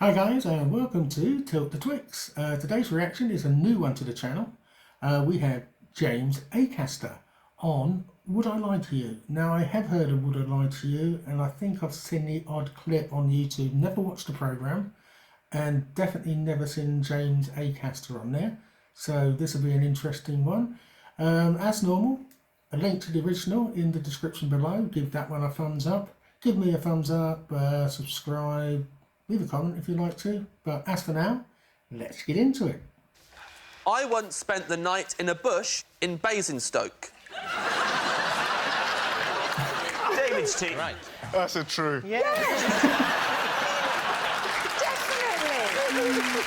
Hi guys and welcome to Tilt the Twix. Today's reaction is a new one to the channel. We have James Acaster on Would I Lie to You? Now I have heard of Would I Lie to You and I think I've seen the odd clip on YouTube. Never watched the programme and definitely never seen James Acaster on there. So this will be an interesting one. As normal, a link to the original in the description below. Give that one a thumbs up. Give me a thumbs up, subscribe. Leave a comment if you'd like to, but as for now, let's get into it. I once spent the night in a bush in Basingstoke. David's team. Right. That's a true. Yeah. Definitely.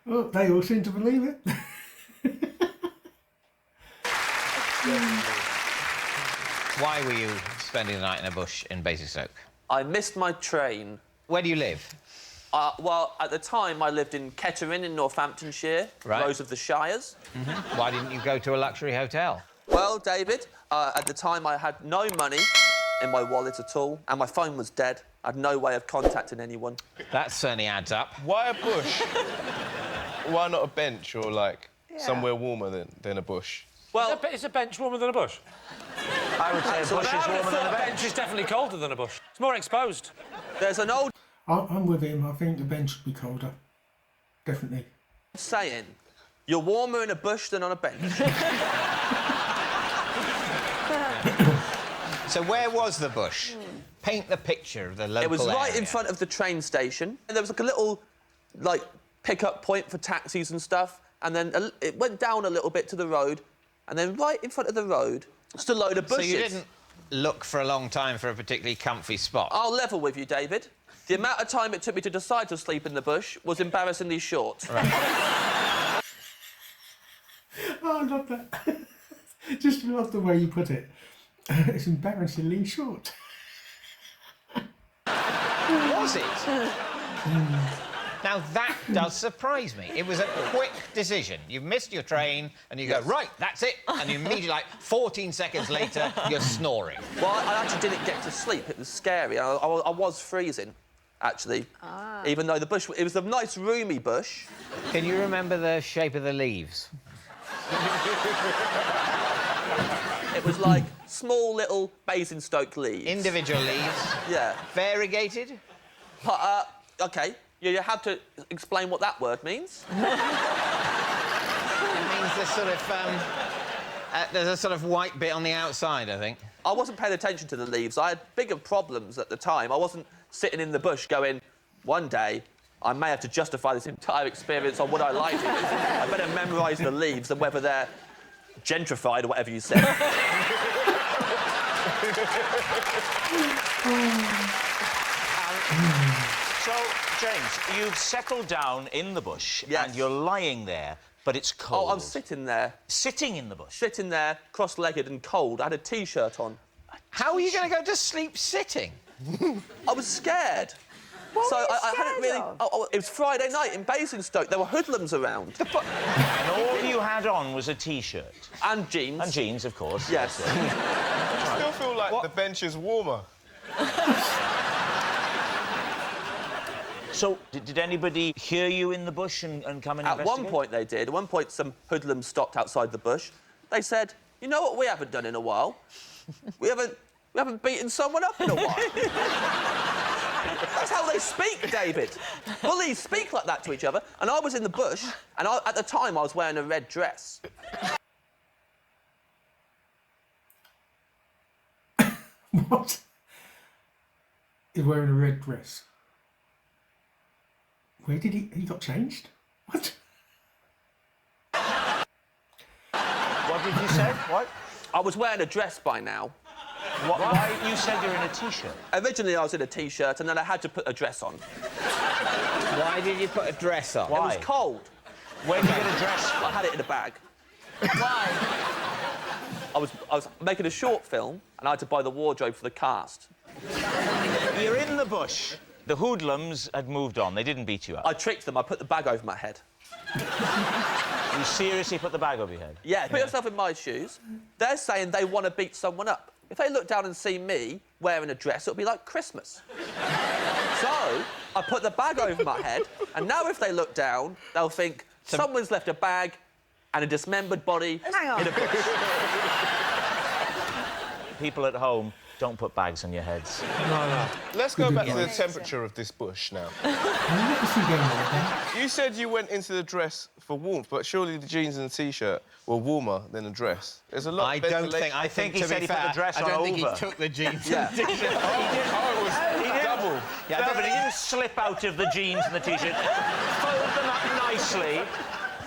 Well, they all seem to believe it. Why were you spending the night in a bush in Basingstoke? I missed my train. Where do you live? Well, at the time, I lived in Kettering in Northamptonshire, Right. Rose of the Shires. Why didn't you go to a luxury hotel? Well, David, at the time, I had no money in my wallet at all, and my phone was dead. I had no way of contacting anyone. That certainly adds up. Why a bush? Why not a bench or, like, somewhere warmer than a bush? Well, Is a bench warmer than a bush? I would say a bush is warmer than a A bench. bench is definitely colder than a bush. It's more exposed. there's an old I'm with him. I think the bench should be colder. Definitely. saying, you're warmer in a bush than on a bench. So where was the bush? Paint the picture of the local It was right area. in front of the train station. And there was like a little, like, pick-up point for taxis and stuff. And then it went down a little bit to the road. And then right in front of the road, just a load of bushes. So you didn't look for a long time for a particularly comfy spot? I'll level with you, David. The amount of time it took me to decide to sleep in the bush was embarrassingly short. Right. Oh, I love that. Just love the way you put it. It's embarrassingly short. Was it? Now, that does surprise me. It was a quick decision. You've missed your train, and you go, right, that's it. And you immediately, like, 14 seconds later, you're snoring. Well, I actually didn't get to sleep. It was scary. I was freezing, actually. Even though the bush... It was a nice, roomy bush. Can you remember the shape of the leaves? It was like small, little Basingstoke leaves. Individual leaves? Yeah. Variegated? OK. You have to explain what that word means. It means there's sort of, there's a sort of white bit on the outside, I think. I wasn't paying attention to the leaves. I had bigger problems at the time. I wasn't sitting in the bush going, one day, I may have to justify this entire experience on what I like. I better memorise the leaves and whether they're gentrified or whatever you said. So, James, you've settled down in the bush Yes. and you're lying there, but it's cold. Oh, I'm sitting there. Sitting in the bush? Sitting there, cross-legged and cold. I had a T-shirt on. How are you going to go to sleep sitting? I was scared. What So were you I hadn't scared really... of? Oh, it was Friday night in Basingstoke. There were hoodlums around. And all you had on was a T-shirt. And jeans. And jeans, of course. Yes. I still feel like the bench is warmer. So, did anybody hear you in the bush and come and At investigate? one point they did. At one point some hoodlums stopped outside the bush. They said, you know what we haven't done in a while? We haven't beaten someone up in a while. That's how they speak, David. Bullies speak like that to each other. And I was in the bush, and at the time I was wearing a red dress. What? He's wearing a red dress. Where did he got changed? What? What did you say? What? I was wearing a dress by now. Why? You said you're in a T-shirt. Originally I was in a T-shirt, and then I had to put a dress on. Why did you put a dress on? It Why? was cold. Where did you get a dress? I had it in a bag. Why? I was making a short film, and I had to buy the wardrobe for the cast. You're in the bush. The hoodlums had moved on. They didn't beat you up. I tricked them. I put the bag over my head. You seriously put the bag over your head? Yeah, put yourself in my shoes. They're saying they want to beat someone up. If they look down and see me wearing a dress, it'll be like Christmas. So, I put the bag over my head, and now if they look down, they'll think someone's left a bag and a dismembered body in a bush. People at home, don't put bags on your heads. Let's go back to the temperature of this bush now. You said you went into the dress for warmth, but surely the jeans and the T-shirt were warmer than the dress. There's a lot I of don't ventilation. think. I think he to said be he put fair, the dress I on don't think over. he took the jeans. Yeah. And t-shirt. Oh, it was double. Yeah, No, but he didn't slip out of the jeans and the T-shirt, fold them up nicely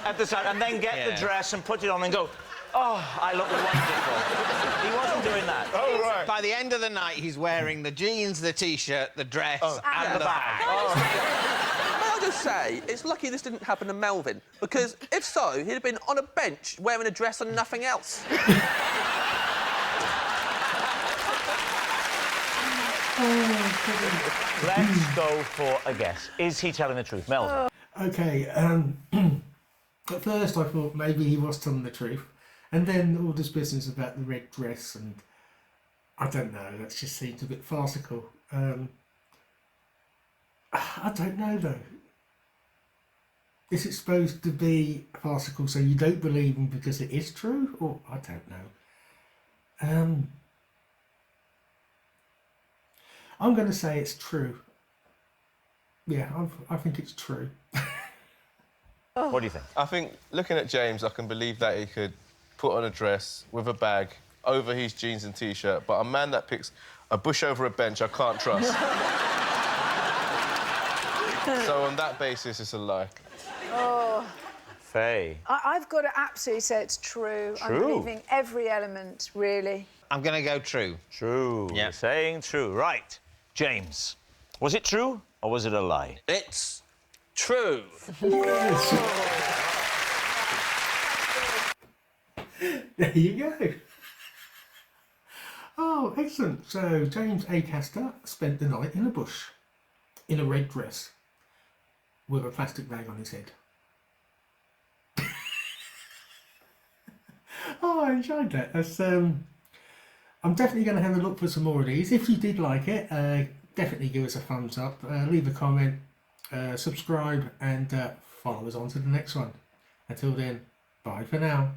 at the side, and then get the dress and put it on and go, oh, I look wonderful. He wasn't doing that. Oh, right. By the end of the night, he's wearing the jeans, the T-shirt, the dress, and the bag. May I just say, it's lucky this didn't happen to Melvin, because if so, he'd have been on a bench wearing a dress and nothing else. Let's go for a guess. Is he telling the truth, Melvin? Okay, at first I thought maybe he was telling the truth, and then all this business about the red dress, and I don't know, that just seems a bit farcical. I don't know though. Is it supposed to be farcical so you don't believe him because it is true, or I don't know. I'm going to say it's true. Yeah, I think it's true. What do you think? I think, looking at James, I can believe that he could put on a dress with a bag over his jeans and T-shirt, but a man that picks a bush over a bench, I can't trust. So on that basis, it's a lie. Oh. Faye. I've got to absolutely say it's true. I'm believing every element, really. I'm going to go true. True. Yeah. You're saying true. Right. James, was it true or was it a lie? It's true. There you go. Oh, excellent. So, James Acaster spent the night in a bush, in a red dress, with a plastic bag on his head. Oh, I enjoyed that. That's, I'm definitely going to have a look for some more of these. If you did like it, definitely give us a thumbs up, leave a comment, subscribe, and follow us on to the next one. Until then, bye for now.